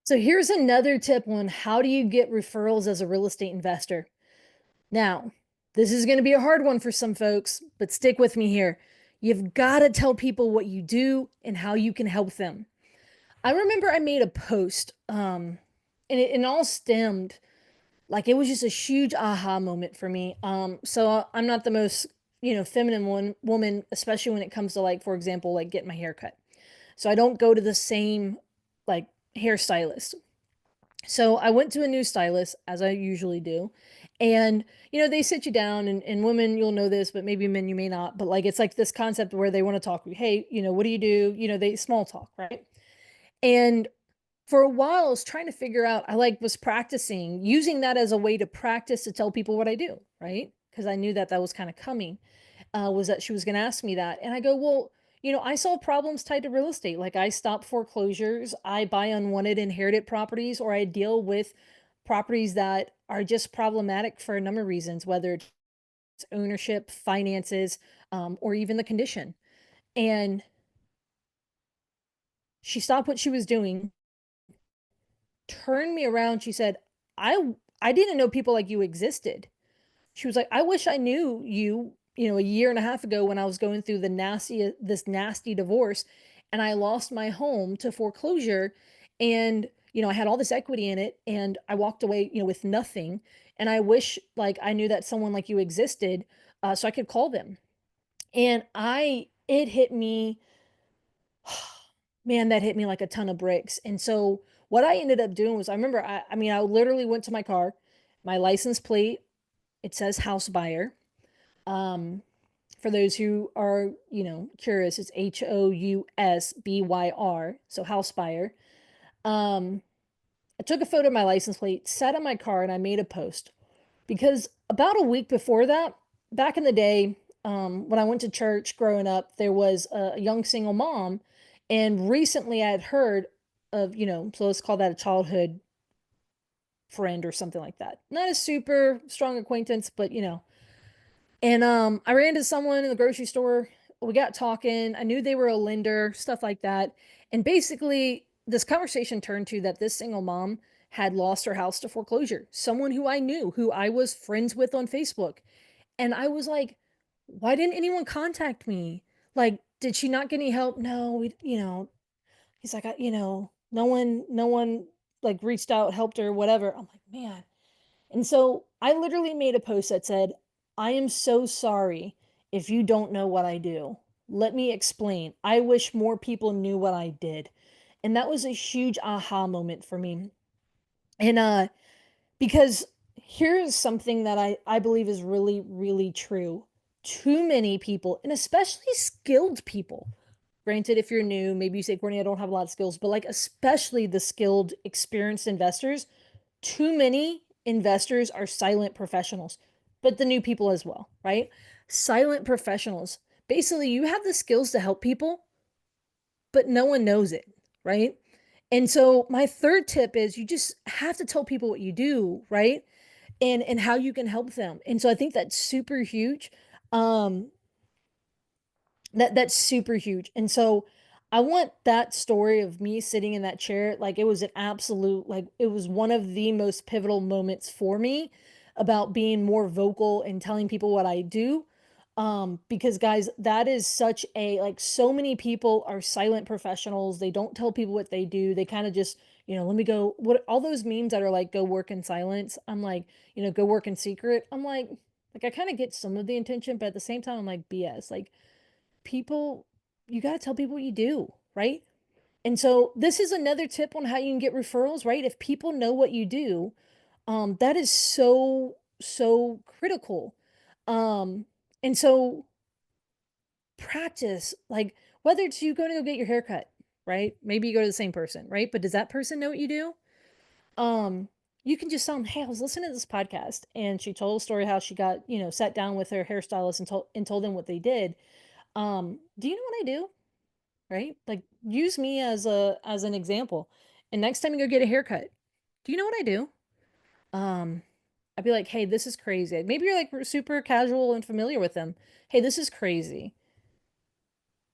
So here's another tip on how do you get referrals as a real estate investor. Now, this is going to be a hard one for some folks, but stick with me here. You've got to tell people what you do and how you can help them. I remember I made a post, and it all stemmed like it was just a huge aha moment for me. So I'm not the most, feminine woman, especially when it comes to like, for example, like getting my hair cut. So I don't go to the same like hairstylist. So I went to a new stylist, as I usually do. And, they sit you down, and women, you'll know this, but maybe men, you may not. But like, it's like this concept where they want to talk. Hey, what do you do? They small talk, right? And for a while, I was trying to figure out, I like was practicing using that as a way to practice to tell people what I do, right? Because I knew that that was kind of coming, was that she was going to ask me that. And I go, well, I solve problems tied to real estate. Like I stop foreclosures, I buy unwanted inherited properties, or I deal with properties that are just problematic for a number of reasons, whether it's ownership, finances, or even the condition. And she stopped what she was doing, turned me around. She said, I didn't know people like you existed. She was like, I wish I knew you, a year and a half ago when I was going through this nasty divorce and I lost my home to foreclosure. And, I had all this equity in it and I walked away, with nothing. And I wish like I knew that someone like you existed, so I could call them. And it hit me, man, that hit me like a ton of bricks. And so what I ended up doing was I remember, I mean, I literally went to my car, my license plate, it says house buyer. Um, for those who are, curious, it's HOUSBYR, so house buyer. Um, I took a photo of my license plate, sat on my car, and I made a post because about a week before that, back in the day, when I went to church growing up, there was a young single mom, and recently I had heard of, so let's call that a childhood friend or something like that. Not a super strong acquaintance, but and I ran into someone in the grocery store. We got talking. I knew they were a lender, stuff like that. And basically, this conversation turned to that this single mom had lost her house to foreclosure. Someone who I knew, who I was friends with on Facebook. And I was like, why didn't anyone contact me? Like, did she not get any help? No, he's like, no one like reached out, helped her, whatever. I'm like, man, and so I literally made a post that said, I am so sorry if you don't know what I do. Let me explain. I wish more people knew what I did. And that was a huge aha moment for me. And because here's something that I believe is really, really true. Too many people, and especially skilled people. Granted, if you're new, maybe you say, Courtney, I don't have a lot of skills, but like especially the skilled, experienced investors, too many investors are silent professionals, but the new people as well, right? Silent professionals. Basically, you have the skills to help people, but no one knows it, right? And so my third tip is you just have to tell people what you do, right? And how you can help them. And so I think that's super huge. Um that's super huge. And so I want that story of me sitting in that chair, like it was an absolute, like it was one of the most pivotal moments for me about being more vocal and telling people what I do. Because guys, that is such a like so many people are silent professionals. They don't tell people what they do. They kind of just, let me go what all those memes that are like go work in silence. I'm like, go work in secret. I'm like I kind of get some of the intention, but at the same time, I'm like BS. Like people, you got to tell people what you do, right? And so this is another tip on how you can get referrals, right? If people know what you do, that is so, so critical. Um, and so practice, like whether it's you going to go get your hair cut, right? Maybe you go to the same person, right? But does that person know what you do? Um, you can just tell them, hey, I was listening to this podcast and she told a story how she got, sat down with her hairstylist and told them what they did. Do you know what I do? Right? Like use me as an example. And next time you go get a haircut, do you know what I do? Um, I'd be like, "Hey, this is crazy." Maybe you're like super casual and familiar with them. "Hey, this is crazy.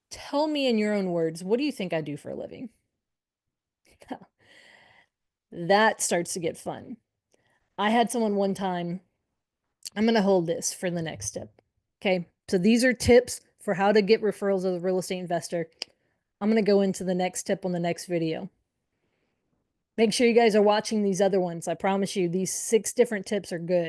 Tell me in your own words, what do you think I do for a living?" that starts to get fun. I had someone one time, I'm going to hold this for the next tip. Okay. So these are tips for how to get referrals as a real estate investor. I'm going to go into the next tip on the next video. Make sure you guys are watching these other ones. I promise you, these 6 different tips are good.